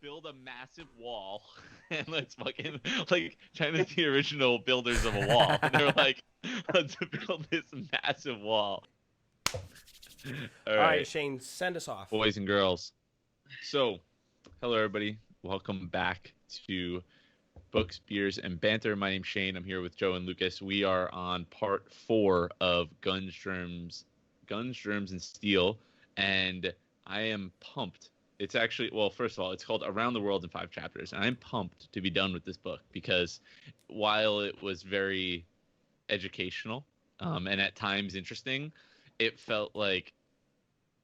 build a massive wall and let's fucking like China's the original builders of a wall. And they're like, let's build this massive wall. All All right, right, Shane, send us off. boys and girls. So, hello everybody. Welcome back to Books, Beers, and Banter. My name's Shane. I'm here with Joe and Lucas. We are on part 4 of Guns, Germs, and Steel, and I am pumped. It's actually, well, first of all, it's called Around the World in 5 Chapters, and I'm pumped to be done with this book because while it was very educational and at times interesting, it felt like,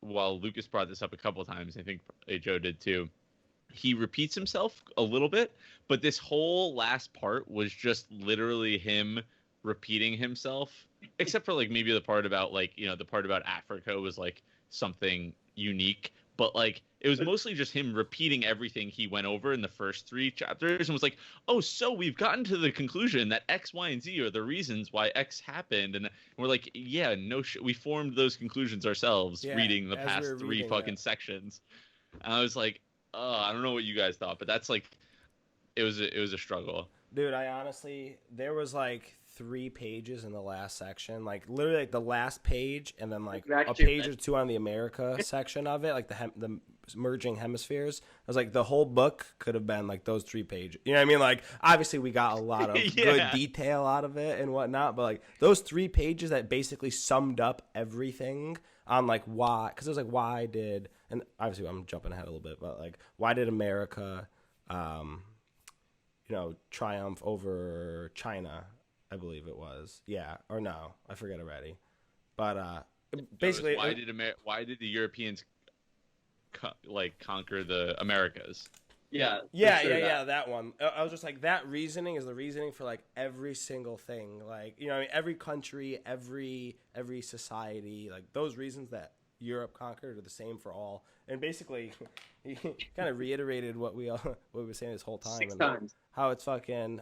while Lucas brought this up a couple of times, I think Joe did too, he repeats himself a little bit, but this whole last part was just literally him repeating himself, except for like maybe the part about like, the part about Africa was like something unique, but like it was mostly just him repeating everything he went over in the first 3 chapters and was like, oh, so we've gotten to the conclusion that X, Y, and Z are the reasons why X happened. And we're like, yeah, no shit. We formed those conclusions ourselves reading the as we past were 3 reading fucking it. sections. And I was like, oh, I don't know what you guys thought, but that's like, it was a struggle. Dude, I honestly, there was like 3 pages in the last section, like literally like the last page, and then like a page or 2 on the America section of it, like the merging hemispheres. I was like, the whole book could have been like those 3 pages. You know what I mean? Like, obviously we got a lot of good detail out of it and whatnot, but like those 3 pages that basically summed up everything on like why, because it was like why did, and obviously I'm jumping ahead a little bit, but like why did America, triumph over China, I believe it was. Yeah, or no, I forget already. But basically, Why did the Europeans conquer the Americas? Yeah, that one. I was just like, that reasoning is the reasoning for like every single thing. Like, I mean, every country, every society, like those reasons that Europe conquered are the same for all. And basically, he kind of reiterated what we were saying this whole time. 6 and times. how it's fucking.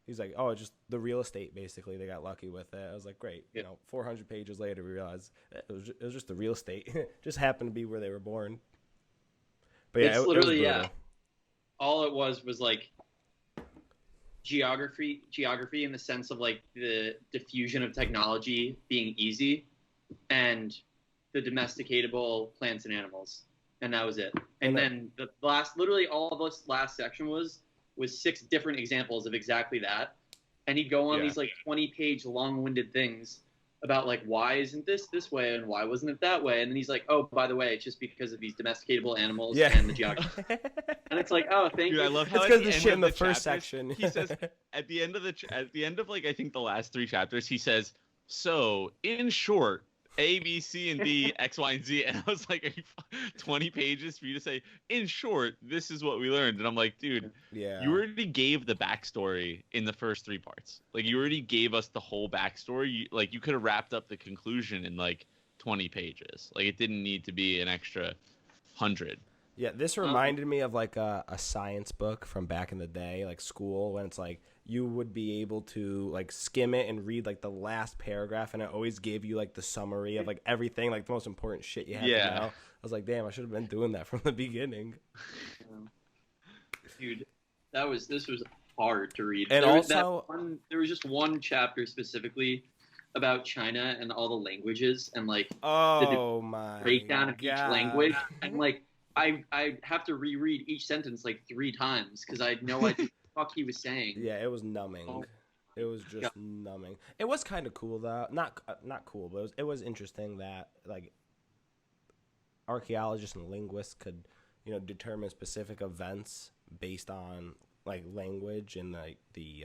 He's like, oh, just the real estate. Basically, they got lucky with it. I was like, great. 400 pages later, we realized it was just the real estate. Just happened to be where they were born. But yeah, It's literally, it was brutal. all it was like geography in the sense of like the diffusion of technology being easy and the domesticatable plants and animals, and that was it. And then the last, literally all of this last section was 6 different examples of exactly that, and he'd go on these like 20-page long-winded things about like, why isn't this way and why wasn't it that way, and then he's like, oh, by the way, it's just because of these domesticatable animals and the geography. And it's like, oh, thank you. I love how it's because the shit in the first section. He says at the end of like, I think the last 3 chapters, he says, so in short, A, B, C, and D, X, Y, and Z. And I was like, are you 20 pages for you to say, in short, this is what we learned? And I'm like, dude, you already gave the backstory in the first 3 parts. Like, you already gave us the whole backstory. You could have wrapped up the conclusion in like 20 pages. Like, it didn't need to be an extra 100. Yeah, this reminded me of like a science book from back in the day, like school, when it's like you would be able to like skim it and read like the last paragraph, and it always gave you like the summary of like everything, like the most important shit you had to know. I was like, damn, I should have been doing that from the beginning. Dude, this was hard to read. And there was just one chapter specifically about China and all the languages and like the breakdown of each language, and like I have to reread each sentence like 3 times because I had no idea what the fuck he was saying. Yeah, it was numbing. It was just numbing. It was kind of cool though. Not cool, but it was interesting that like archaeologists and linguists could, determine specific events based on like language and like the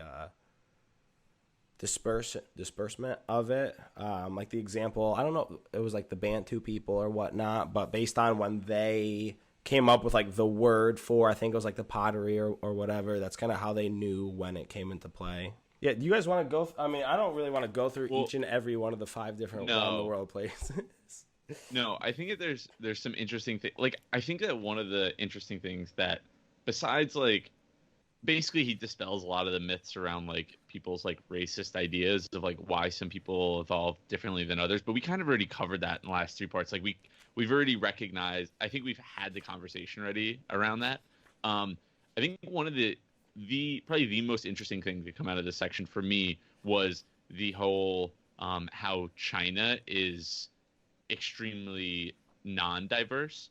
disbursement of it. Like the example, I don't know, it was like the Bantu people or whatnot, but based on when they came up with like the word for, I think it was like the pottery or whatever, that's kind of how they knew when it came into play. Yeah, do you guys want to go? I mean, I don't really want to go through each and every one of the 5 different around the world places. No, I think that there's some interesting things. Like, I think that one of the interesting things that, besides like, basically he dispels a lot of the myths around like people's like racist ideas of like why some people evolve differently than others, but we kind of already covered that in the last 3 parts. Like we've already recognized, I think we've had the conversation already around that, I think one of the probably the most interesting thing to come out of this section for me was the whole how China is extremely non-diverse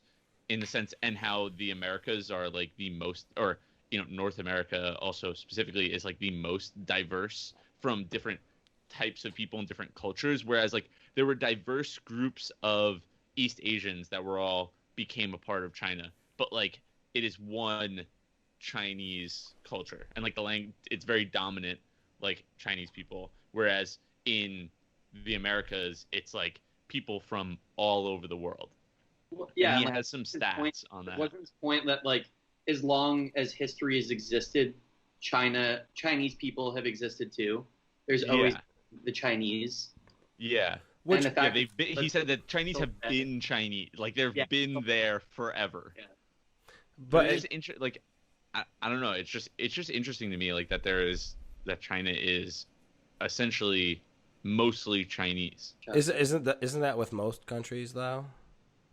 in the sense, and how the Americas are like the most, or North America also specifically is like the most diverse from different types of people and different cultures, whereas like there were diverse groups of East Asians that were all became a part of China, but like it is one Chinese culture, and like the language, it's very dominant, like Chinese people, whereas in the Americas it's like people from all over the world. Well, And yeah, he like, has some stats on that. wasn't his point that like as long as history has existed, Chinese people have existed too. There's always the Chinese. Yeah. And the fact he said that Chinese have been Chinese, like they've been there forever. Yeah. But it's like I don't know. It's just interesting to me, like that that China is essentially mostly Chinese. isn't that with most countries though?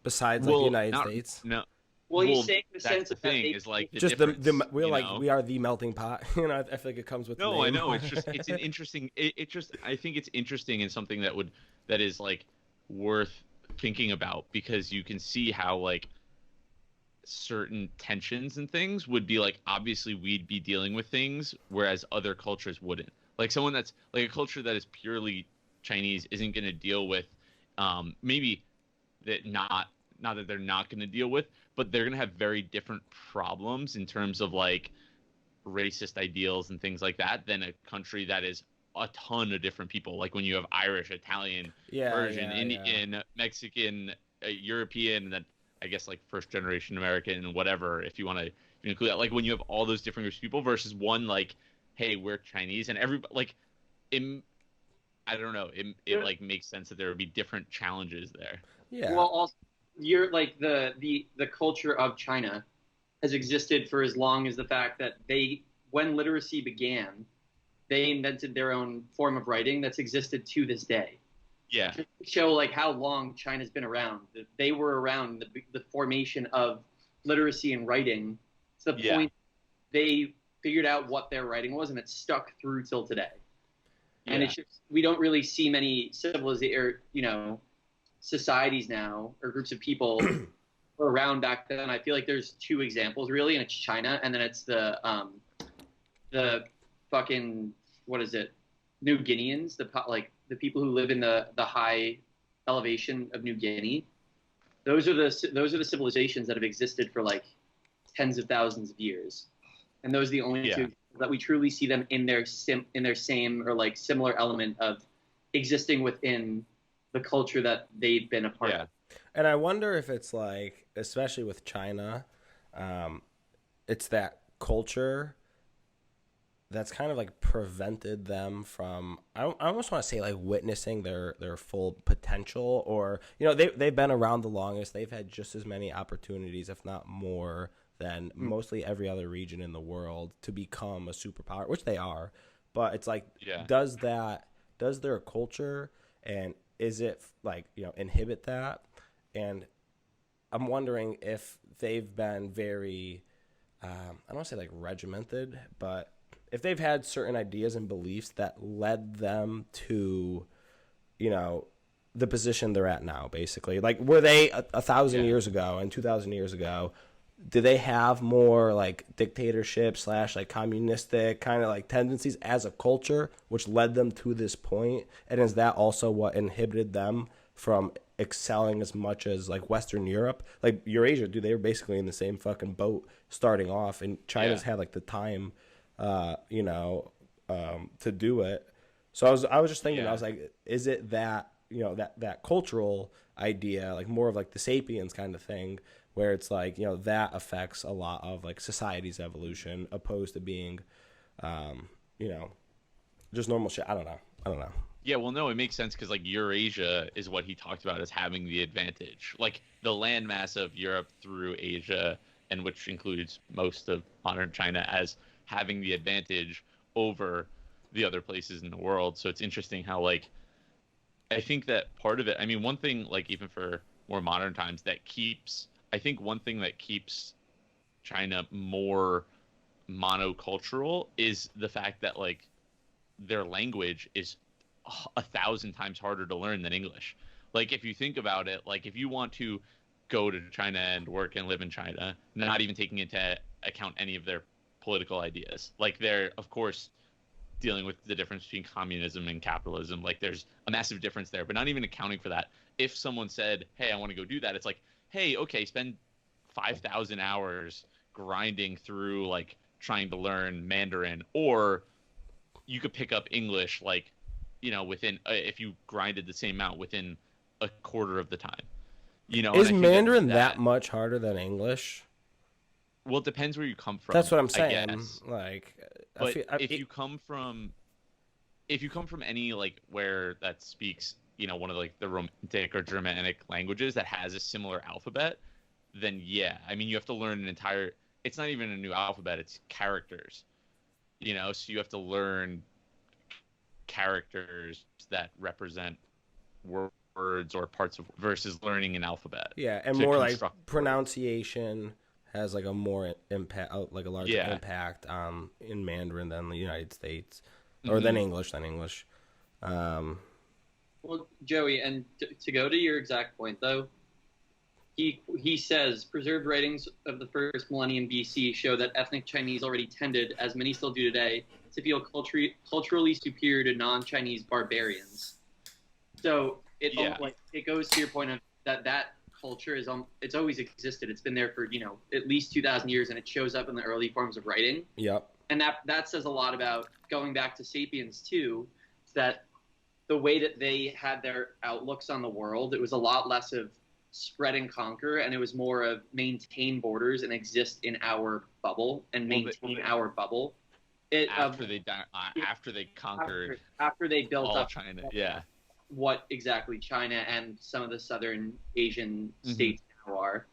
Besides like the United States? No. Well, he's saying the that's sense the of that thing is like the just difference, we're like we are the melting pot. I feel like it comes with. No, the name. I know. It's an interesting. I think it's interesting and something that is like worth thinking about, because you can see how like certain tensions and things would be like, obviously we'd be dealing with things whereas other cultures wouldn't. Like someone that's like a culture that is purely Chinese isn't going to deal with maybe that not that they're not going to deal with, but they're going to have very different problems in terms of like racist ideals and things like that than a country that is a ton of different people. Like when you have Irish, Italian, Persian, Indian, Mexican, European, and then I guess like first generation American, whatever, if you want to include that. Like when you have all those different groups of people versus one like, hey, we're Chinese, and everybody like, I don't know, it like makes sense that there would be different challenges there. Yeah. Well, also, you're like the culture of China has existed for as long as the fact that when literacy began, they invented their own form of writing that's existed to this day. Yeah. Just to show like how long China's been around. They were around the formation of literacy and writing to the point they figured out what their writing was, and it stuck through till today. Yeah. And it's just, we don't really see many societies now or groups of people were around back then. I feel like there's two examples really, and it's China, and then it's the fucking, what is it, New Guineans, the people who live in the high elevation of New Guinea. Those are the civilizations that have existed for like tens of thousands of years, and those are the only two that we truly see them in their same or like similar element of existing within the culture that they've been a part of. And I wonder if it's like, especially with China, it's that culture that's kind of like prevented them from, I almost want to say like witnessing their full potential, or they've been around the longest. They've had just as many opportunities, if not more, than mostly every other region in the world to become a superpower, which they are. But it's like, does their culture, and is it like inhibit that? And I'm wondering if they've been very I don't want to say like regimented, but if they've had certain ideas and beliefs that led them to, the position they're at now, basically. Like, were they 1,000 years ago and 2,000 years ago, do they have more like dictatorship / like communistic kind of like tendencies as a culture, which led them to this point? And is that also what inhibited them from excelling as much as like Western Europe? Like Eurasia, dude, they were basically in the same fucking boat starting off, and China's had like the time to do it. So I was just thinking, I was like, is it that, that cultural idea, like more of like the Sapiens kind of thing, where it's like, that affects a lot of like society's evolution opposed to being, just normal shit. I don't know. Yeah, well, no, it makes sense because like Eurasia is what he talked about as having the advantage, like the landmass of Europe through Asia, and which includes most of modern China, as having the advantage over the other places in the world. So it's interesting how like I think that part of it, I mean, one thing like even for more modern times that keeps, I think one thing that keeps China more monocultural is the fact that like their language is 1,000 times harder to learn than English. Like if you think about it, like if you want to go to China and work and live in China, not even taking into account any of their political ideas, like they're of course dealing with the difference between communism and capitalism. Like there's a massive difference there, but not even accounting for that. If someone said, "Hey, I want to go do that," it's like, "Hey, okay, spend 5,000 hours grinding through like trying to learn Mandarin, or you could pick up English like, within if you grinded the same amount within a quarter of the time." Is Mandarin that much harder than English? Well, it depends where you come from. That's what I'm saying. I guess. Like, but if you come from any like where that speaks, one of like the Romantic or Germanic languages that has a similar alphabet, then yeah, I mean you have to learn an entire. It's not even a new alphabet; it's characters. So you have to learn characters that represent words or parts of versus learning an alphabet. Yeah, and more like pronunciation has like a more impact, like a larger impact in Mandarin than the United States, or than English. Well, Joey, and to go to your exact point though, he says preserved writings of the first millennium BC show that ethnic Chinese already tended, as many still do today, to feel culturally superior to non-Chinese barbarians. So it goes to your point of that culture is it's always existed. It's been there for at least 2,000 years, and it shows up in the early forms of writing. Yep. And that says a lot about going back to Sapiens too. That the way that they had their outlooks on the world, it was a lot less of spread and conquer, and it was more of maintain borders and exist in our bubble and maintain our bubble. After they conquered, after they built all up China, yeah. What exactly China and some of the southern Asian states now are,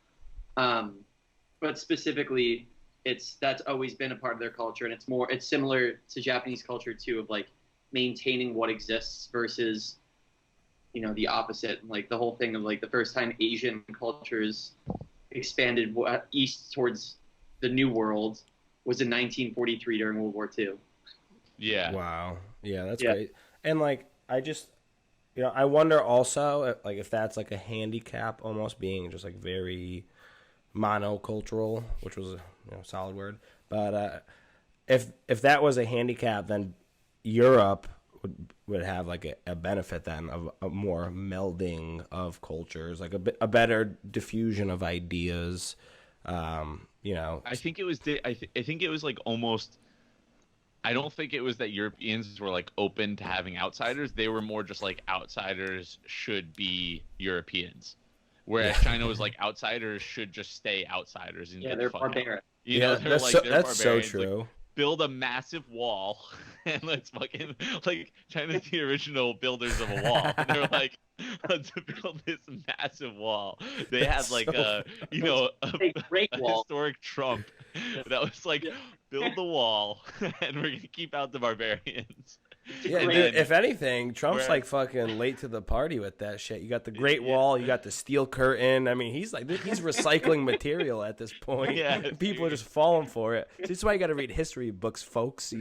but specifically, that's always been a part of their culture, and it's similar to Japanese culture too, of like maintaining what exists versus the opposite. Like the whole thing of like the first time Asian cultures expanded east towards the New World was in 1943 during World War II. Yeah. Wow. Yeah, that's great. And like I just I wonder also like if that's like a handicap, almost being just like very monocultural, which was a solid word. But if that was a handicap, then Europe would have like a benefit then of a more melding of cultures, like a better diffusion of ideas. I think it was I think it was like almost. I don't think it was that Europeans were like open to having outsiders. They were more just like outsiders should be Europeans, whereas China was like outsiders should just stay outsiders and get they're the fuck barbaric. out. That's so true. Like, build a massive wall and let's fucking like China's the original builders of a wall. They're like, let's build this massive wall. They had like a great wall. Historic Trump that was like, build the wall and we're gonna keep out the barbarians. Yeah, dude, if anything, Trump's like fucking late to the party with that shit. You got the Great Wall, you got the Steel Curtain. I mean, he's recycling material at this point. Yeah, people are just falling for it. So this is why you got to read history books, folks.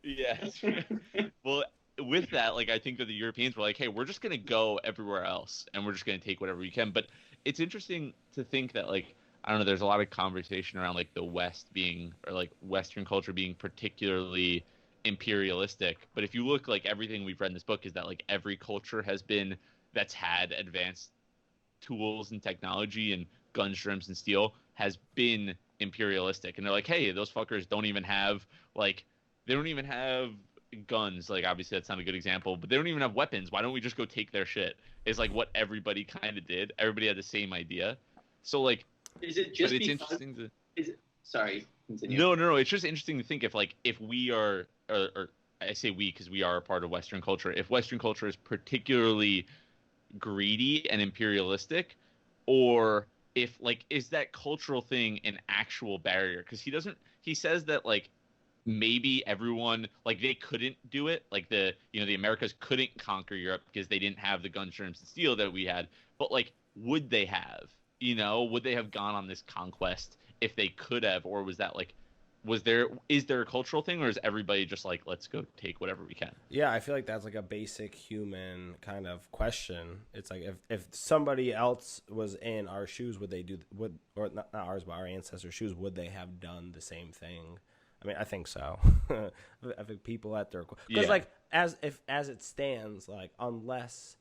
Yes. Well, with that, like I think that the Europeans were like, hey, we're just gonna go everywhere else and we're just gonna take whatever we can. But it's interesting to think that like I don't know, there's a lot of conversation around like the West being or like Western culture being particularly imperialistic, but if you look like everything we've read in this book is that like every culture that's had advanced tools and technology and guns, germs, and steel has been imperialistic, and they're like, hey, those fuckers don't even have guns. Like obviously that's not a good example, but they don't even have weapons. Why don't we just go take their shit? Is like what everybody kind of did. Everybody had the same idea. So like, is it just? But it's interesting to. Is it? Sorry. Continue. No. It's just interesting to think if we are, or I say we because we are a part of Western culture. If Western culture is particularly greedy and imperialistic, or if like is that cultural thing an actual barrier? Because he says that like maybe everyone like they couldn't do it. Like the Americas couldn't conquer Europe because they didn't have the guns, germs, and steel that we had. But like, would they have? Would they have gone on this conquest if they could have, or was that like, is there a cultural thing, or is everybody just like, let's go take whatever we can? Yeah, I feel like that's like a basic human kind of question. It's like if somebody else was in our shoes, would they do would or not ours but our ancestors' shoes, would they have done the same thing? I mean, I think so. I think people at their because like as it stands, like unless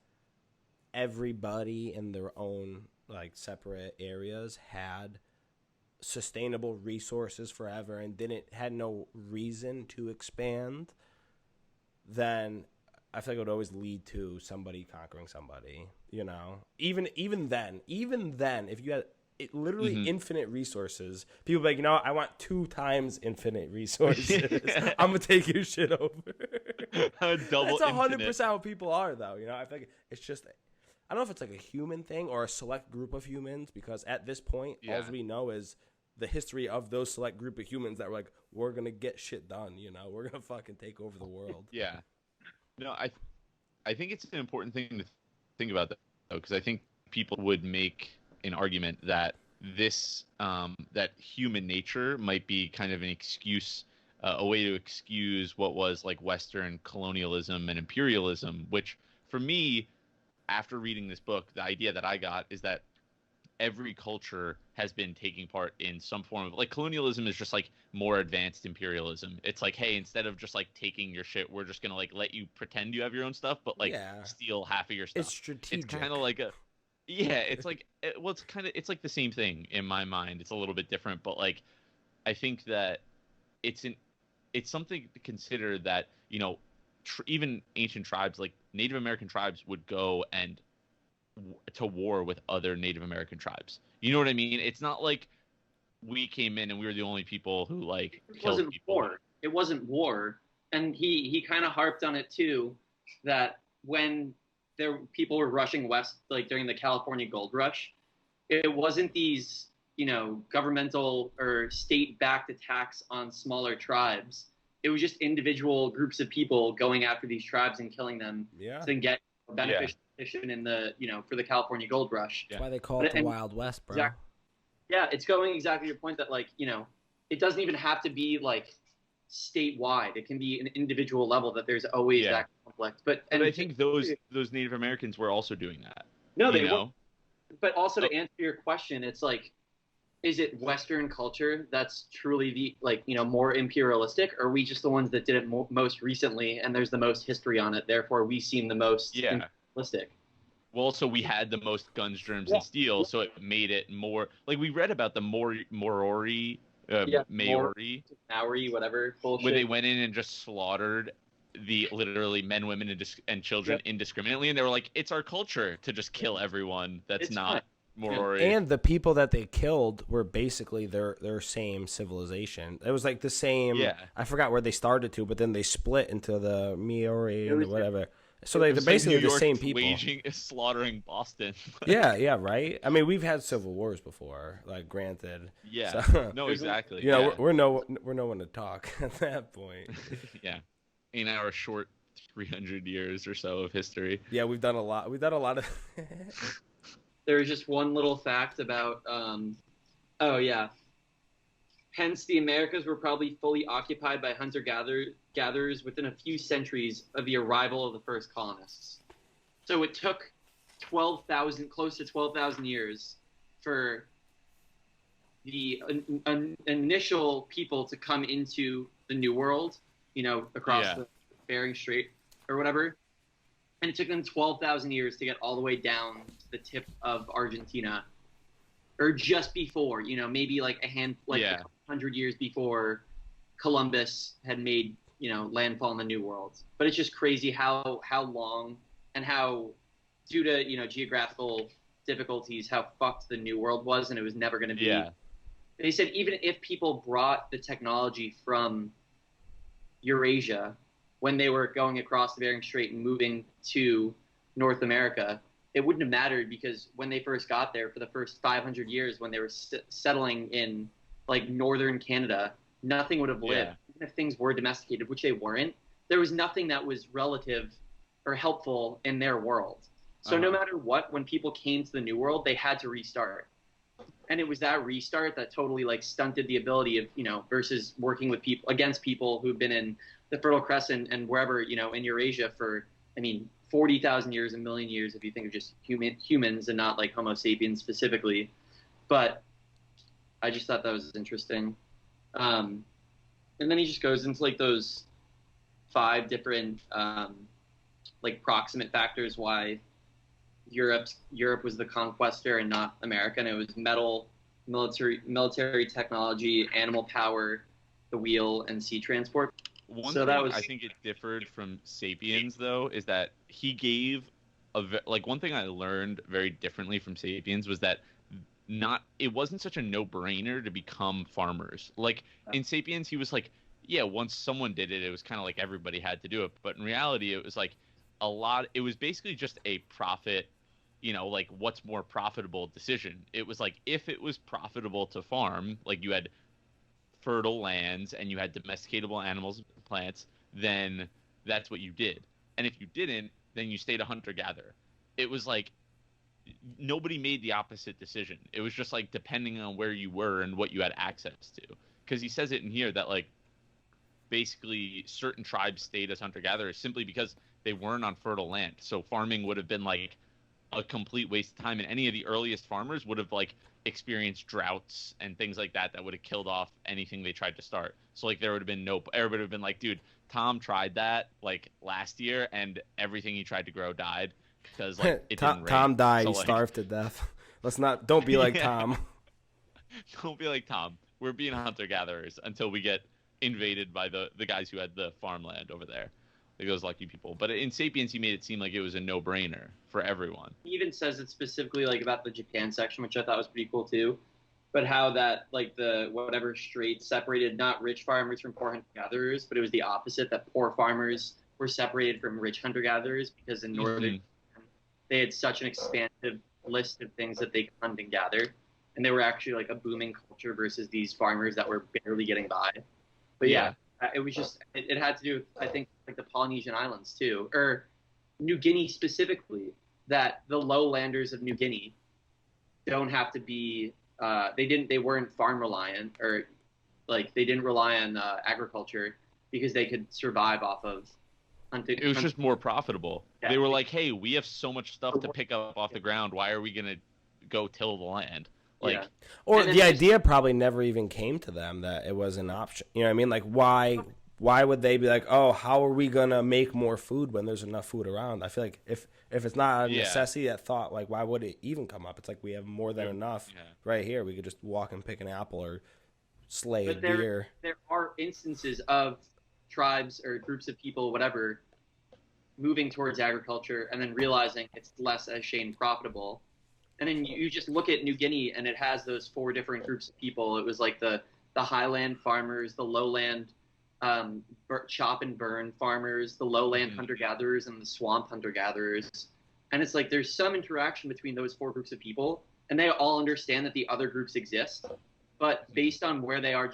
everybody in their own like separate areas had sustainable resources forever and had no reason to expand, then I feel like it would always lead to somebody conquering somebody. You know, even then, if you had literally infinite resources, people be like, you know, I want 2 times infinite resources. I'm gonna take your shit over. Double. That's 100% how people are, though. You know, I feel like it's just. I don't know if it's like a human thing or a select group of humans, because at this point, all we know is the history of those select group of humans that were like, we're going to get shit done, you know? We're going to fucking take over the world. Yeah. No, I think it's an important thing to think about, though, because I think people would make an argument that this, that human nature might be kind of an excuse, a way to excuse what was like Western colonialism and imperialism, which for me, after reading this book, the idea that I got is that every culture has been taking part in some form of like colonialism is just like more advanced imperialism. It's like, hey, instead of just like taking your shit, we're just gonna like let you pretend you have your own stuff, but like steal half of your stuff. It's strategic. It's kind of like it's like it's like the same thing in my mind. It's a little bit different, but like I think that it's something to consider that, you know, even ancient tribes like Native American tribes would go and to war with other Native American tribes. You know what I mean? It's not like we came in and we were the only people who like killed people. War. It wasn't war, and he kind of harped on it too, that when people were rushing west, like during the California Gold Rush, it wasn't these, you know, governmental or state-backed attacks on smaller tribes. It was just individual groups of people going after these tribes and killing them to then get a beneficial position in the, you know, for the California Gold Rush. That's why they call it the Wild West, bro. Yeah, it's going exactly to your point that, like, you know, it doesn't even have to be like statewide. It can be an individual level that there's always that conflict. But I think those Native Americans were also doing that. No, they were. But also to answer your question, it's like, is it Western culture that's truly the, like, you know, more imperialistic, or are we just the ones that did it most recently and there's the most history on it, therefore we seem the most imperialistic? Well, so we had the most guns, germs, and steel, so it made it more like we read about the Maori, Maori, whatever bullshit, where they went in and just slaughtered the literally men, women, and children indiscriminately, and they were like, it's our culture to just kill everyone that's not Maori. And the people that they killed were basically their same civilization. It was like the same. Yeah. I forgot where they started to, but then they split into the Maori and whatever. So they're basically like the same people. Slaughtering Boston. yeah, right. I mean, we've had civil wars before. Like, granted. Yeah. So, no, exactly. You know, we're no one to talk at that point. Yeah. In our short 300 years or so of history. Yeah, we've done a lot. We've done a lot of. There's just one little fact about, hence the Americas were probably fully occupied by hunter-gatherers within a few centuries of the arrival of the first colonists. So it took close to 12,000 years for the initial people to come into the New World, you know, across the Bering Strait or whatever. And it took them 12,000 years to get all the way down to the tip of Argentina, or just before, you know, maybe like a 100 years before Columbus had made, you know, landfall in the New World. But it's just crazy how long and how, due to, you know, geographical difficulties, how fucked the New World was, and it was never going to be. Yeah. They said even if people brought the technology from Eurasia when they were going across the Bering Strait and moving to North America, it wouldn't have mattered, because when they first got there, for the first 500 years, when they were settling in like northern Canada, nothing would have lived. Even if things were domesticated, which they weren't, there was nothing that was relative or helpful in their world. So no matter what, when people came to the New World, they had to restart. And it was that restart that totally like stunted the ability of, versus working with people against people who've been in the Fertile Crescent and wherever, in Eurasia for, 40,000 years, a million years, if you think of just humans and not like Homo sapiens specifically. But I just thought that was interesting. And then he just goes into like those 5 different like proximate factors why Europe was the conquestor and not America. And it was metal, military technology, animal power, the wheel, and sea transport. One thing I think it differed from Sapiens, though, is that he gave one thing I learned very differently from Sapiens was that it wasn't such a no-brainer to become farmers. Like in Sapiens, he was like, yeah, once someone did it, it was kind of like everybody had to do it. But in reality, it was like it was basically just a profit, like what's more profitable decision. It was like if it was profitable to farm, like you had fertile lands and you had domesticatable animals and plants, then that's what you did. And if you didn't, then you stayed a hunter-gatherer. It was like nobody made the opposite decision. It was just like depending on where you were and what you had access to. Because he says it in here that like basically certain tribes stayed as hunter-gatherers simply because they weren't on fertile land. So farming would have been like a complete waste of time, and any of the earliest farmers would have like experienced droughts and things like that would have killed off anything they tried to start. So like there would have been everybody would have been like, dude, Tom tried that like last year and everything he tried to grow died because like it didn't rain. Tom died, so, he starved to death. Don't be like Tom. Don't be like Tom. We're being hunter-gatherers until we get invaded by the guys who had the farmland over there. Like those lucky people. But in Sapiens, he made it seem like it was a no-brainer for everyone. He even says it specifically like about the Japan section, which I thought was pretty cool too. But how that like the whatever strait separated not rich farmers from poor hunter-gatherers, but it was the opposite, that poor farmers were separated from rich hunter-gatherers because in northern they had such an expansive list of things that they could hunt and gather, and they were actually like a booming culture versus these farmers that were barely getting by. But yeah, it was just it had to do with, I think, like the Polynesian Islands too, or New Guinea specifically, that the lowlanders of New Guinea don't have to be they weren't farm reliant, or like they didn't rely on agriculture because they could survive off of hunting. It was just more profitable. Yeah. They were like, hey, we have so much stuff to pick up off the ground. Why are we going to go till the land? Like, or the idea probably never even came to them that it was an option. You know what I mean? Like, why would they be like, oh, how are we gonna make more food when there's enough food around? I feel like if it's not a necessity, that thought, like, why would it even come up? It's like we have more than enough right here. We could just walk and pick an apple or slay a deer. There are instances of tribes or groups of people, whatever, moving towards agriculture and then realizing it's less, as Shane, profitable. And then you just look at New Guinea, and it has those 4 different groups of people. It was like the highland farmers, the lowland chop and burn farmers, the lowland hunter-gatherers, and the swamp hunter-gatherers. And it's like there's some interaction between those 4 groups of people, and they all understand that the other groups exist. But based on where they are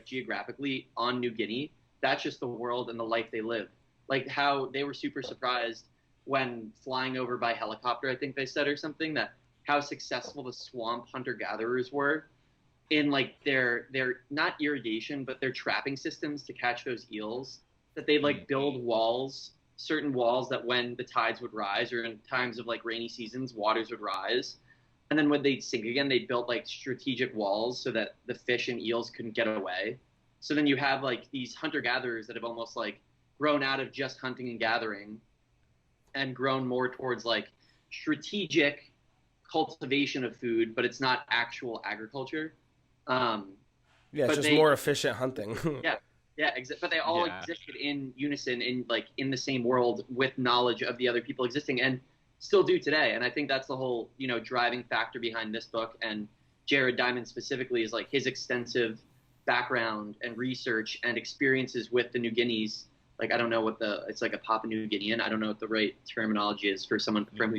geographically on New Guinea, that's just the world and the life they live. Like how they were super surprised when flying over by helicopter, I think they said, or something, that how successful the swamp hunter-gatherers were in like their not irrigation, but their trapping systems to catch those eels, that they'd like build certain walls that when the tides would rise or in times of like rainy seasons, waters would rise. And then when they'd sink again, they built like strategic walls so that the fish and eels couldn't get away. So then you have like these hunter-gatherers that have almost like grown out of just hunting and gathering and grown more towards like strategic cultivation of food, but it's not actual agriculture. It's just more efficient hunting. But they all existed in unison, in the same world, with knowledge of the other people existing, and still do today. And I think that's the whole driving factor behind this book, and Jared Diamond specifically, is like his extensive background and research and experiences with the New Guineas. Like I don't know it's like a Papua New Guinean. I don't know what the right terminology is for someone from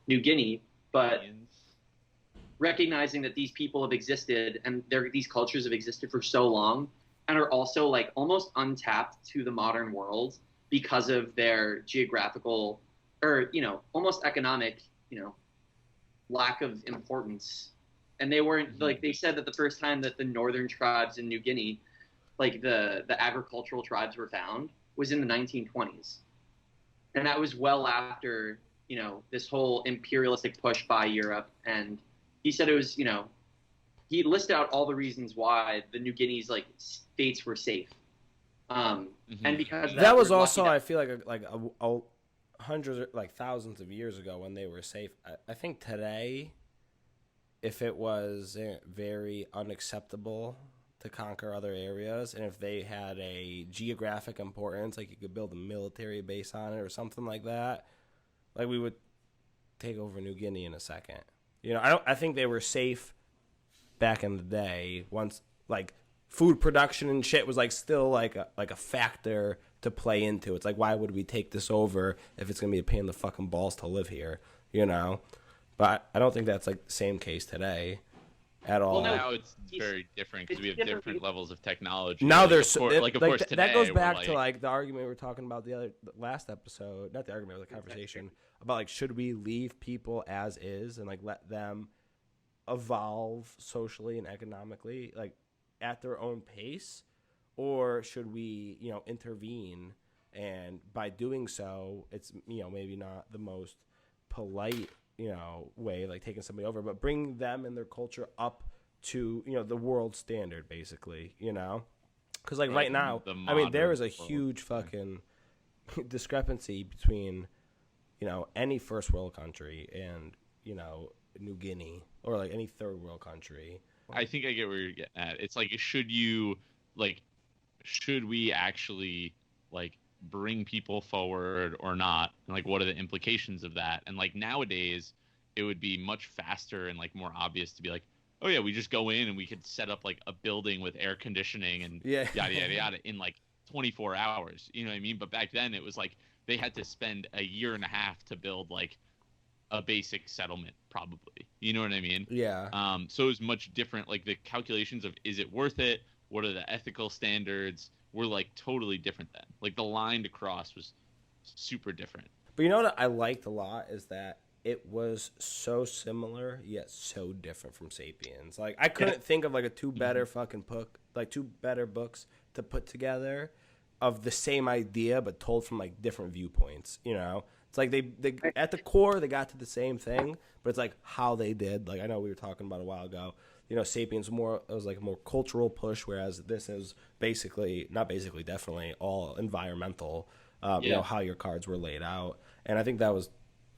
New Guinea. But recognizing that these people have existed and these cultures have existed for so long and are also like almost untapped to the modern world because of their geographical or, almost economic, lack of importance and they weren't like they said that the first time that the northern tribes in New Guinea, like the agricultural tribes were found, was in the 1920s, and that was well after this whole imperialistic push by Europe. And he said it was he listed out all the reasons why the New Guinea's like states were safe. And because that was also, I feel like a hundreds, like thousands of years ago when they were safe. I think today, if it was very unacceptable to conquer other areas, and if they had a geographic importance, like you could build a military base on it or something like that, like we would take over New Guinea in a second. I think they were safe back in the day once, like, food production and shit was like still like a factor to play into. It's like, why would we take this over if it's gonna be a pain in the fucking balls to live here, But I don't think that's like the same case today at all. Well, now it's very different because we have different levels of technology. Now there's of course today, that goes back to like the argument we were talking about the last episode, not the argument, but the conversation about like, should we leave people as is and like let them evolve socially and economically, like at their own pace, or should we intervene? And by doing so, it's maybe not the most polite way, like taking somebody over, but bring them and their culture up to the world standard, basically, because like right now, I mean, there is a huge fucking discrepancy between any first world country and New Guinea, or like any third world country. I think I get where you're getting at. It's like, should we actually like bring people forward or not? And like, what are the implications of that? And like nowadays, it would be much faster and like more obvious to be like, oh yeah, we just go in and we could set up like a building with air conditioning and yada yada yada in like 24 hours. You know what I mean? But back then it was like they had to spend a year and a half to build like a basic settlement, probably. You know what I mean? Yeah. So it was much different. Like the calculations of, is it worth it? What are the ethical standards? Were like totally different then. Like the line to cross was super different. But you know what I liked a lot is that it was so similar yet so different from Sapiens. Like I couldn't think of like two better books to put together of the same idea but told from like different viewpoints. It's like they at the core they got to the same thing, but it's like how they did. Like I know we were talking about a while ago. Sapiens it was like a more cultural push, whereas this is definitely all environmental. How your cards were laid out, and I think that was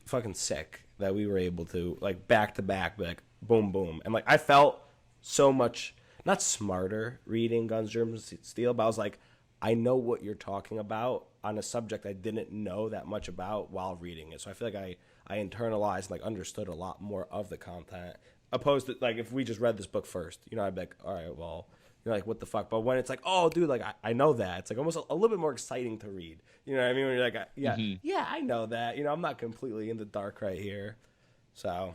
fucking sick that we were able to like back to back, like boom boom, and like I felt so much not smarter reading Guns, Germs, Steel, but I was like, I know what you're talking about on a subject I didn't know that much about while reading it. So I feel like I internalized, like understood a lot more of the content, opposed to like if we just read this book first, I'd be like, all right, well, like what the fuck. But when it's like, oh, dude, like I know that, it's like almost a little bit more exciting to read. You know what I mean? When you're like, yeah, I know that. I'm not completely in the dark right here. So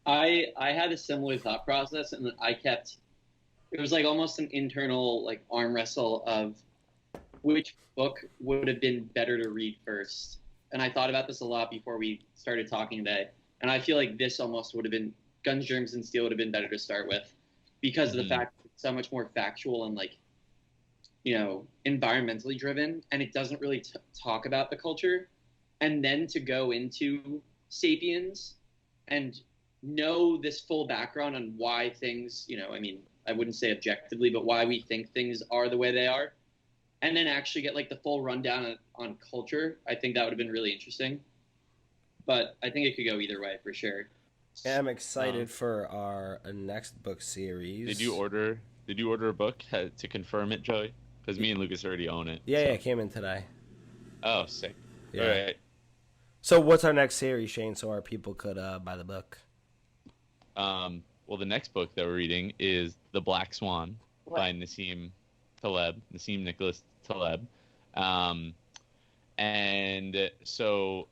I had a similar thought process, and it was like almost an internal like arm wrestle of which book would have been better to read first. And I thought about this a lot before we started talking today. And I feel like this almost would have been, Guns, Germs, and Steel would have been better to start with because of the fact that it's so much more factual and like, environmentally driven. And it doesn't really talk about the culture. And then to go into Sapiens and know this full background on why things, I wouldn't say objectively, but why we think things are the way they are. And then actually get like the full rundown on culture. I think that would have been really interesting. But I think it could go either way for sure. Yeah, I'm excited for our next book series. Did you order a book to confirm it, Joey? Because me and Lucas already own it. Yeah, it came in today. Oh, sick. Yeah. All right. So what's our next series, Shane, so our people could buy the book? Well, the next book that we're reading is The Black Swan by Nassim Nicholas Taleb. And so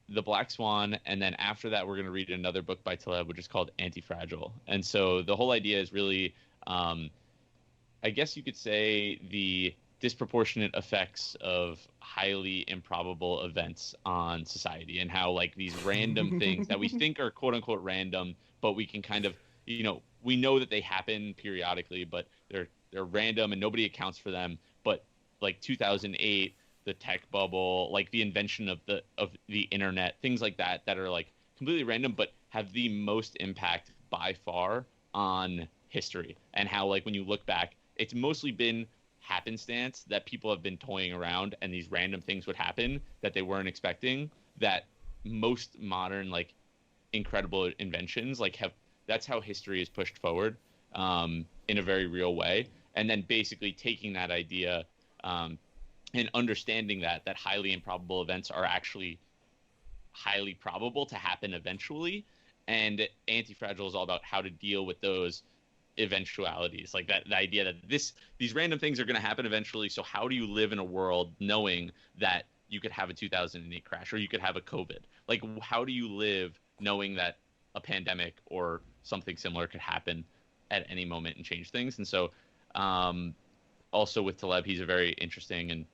The Black Swan, and then after that we're going to read another book by Taleb, which is called Anti-Fragile. And so the whole idea is really, I guess you could say, the disproportionate effects of highly improbable events on society, and how like these random things that we think are quote unquote random, but we can kind of we know that they happen periodically, but they're random and nobody accounts for them. But like 2008, the tech bubble, like the invention of the internet, things like that are like completely random, but have the most impact by far on history. And how, like, when you look back, it's mostly been happenstance that people have been toying around, and these random things would happen that they weren't expecting, that most modern, like, incredible inventions, like, have that's how history is pushed forward, in a very real way. And then basically taking that idea, and understanding that highly improbable events are actually highly probable to happen eventually. And Anti-Fragile is all about how to deal with those eventualities, like that the idea that these random things are going to happen eventually. So how do you live in a world knowing that you could have a 2008 crash, or you could have a COVID? Like, how do you live knowing that a pandemic or something similar could happen at any moment and change things? And so, also with Taleb, he's a very interesting and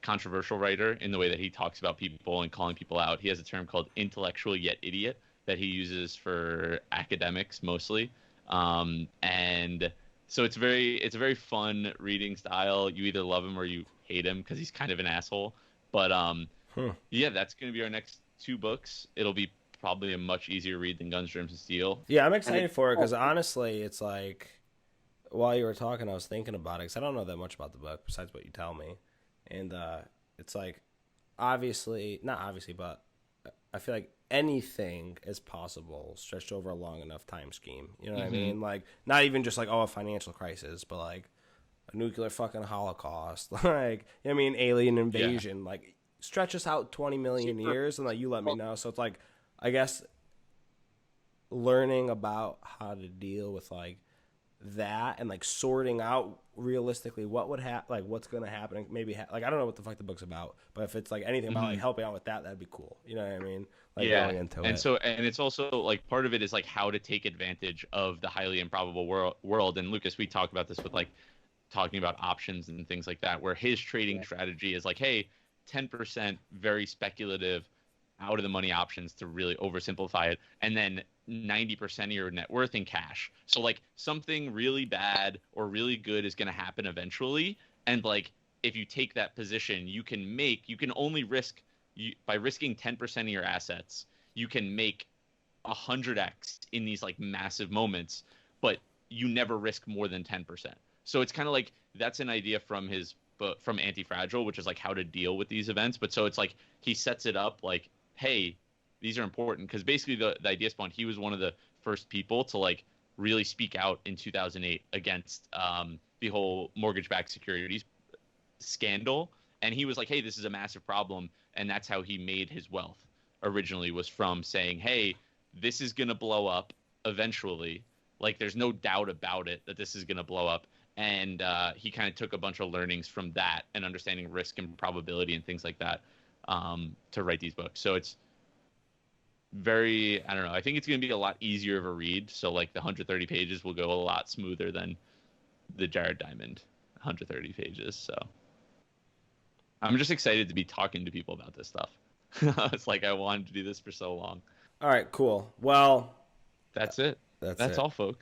controversial writer in the way that he talks about people and calling people out. He has a term called intellectual yet idiot that he uses for academics mostly. And so it's a very fun reading style. You either love him or you hate him because he's kind of an asshole. But yeah, that's going to be our next two books. It'll be probably a much easier read than Guns, Germs, and Steel. Yeah, I'm excited for it because honestly, it's like, while you were talking, I was thinking about it because I don't know that much about the book besides what you tell me. And it's like, not obviously, but I feel like anything is possible stretched over a long enough time scheme. You know what I mean? Like, not even just like, a financial crisis, but like a nuclear fucking holocaust, like, you know what I mean? Alien invasion, yeah. Like, stretch us out 20 million years and like, you let me know. So it's like, I guess learning about how to deal with like that and like sorting out realistically what would happen, like what's going to happen, maybe like I don't know what the fuck the book's about, but if it's like anything about like helping out with that'd be cool. You know what I mean? Like, yeah, going into and it. so, and it's also like part of it is like how to take advantage of the highly improbable world. And Lucas, we talked about this with like talking about options and things like that, where his trading strategy is like, hey, 10% very speculative, out of the money options to really oversimplify it, and then 90% of your net worth in cash. So like something really bad or really good is going to happen eventually, and like if you take that position, you can only risk, by risking 10% of your assets, you can make 100x in these like massive moments, but you never risk more than 10%. So it's kind of like, that's an idea from his book, from Anti-Fragile, which is like how to deal with these events. But so it's like he sets it up like, hey, these are important, because basically the idea spawn, he was one of the first people to like really speak out in 2008 against the whole mortgage-backed securities scandal. And he was like, hey, this is a massive problem. And that's how he made his wealth originally, was from saying, hey, this is going to blow up eventually. Like, there's no doubt about it that this is going to blow up. And he kind of took a bunch of learnings from that and understanding risk and probability and things like that, to write these books. So it's very, I don't know, I think it's going to be a lot easier of a read. So like the 130 pages will go a lot smoother than the Jared Diamond 130 pages. So I'm just excited to be talking to people about this stuff. It's like, I wanted to do this for so long. All right, cool. Well, that's it. That's all, folks.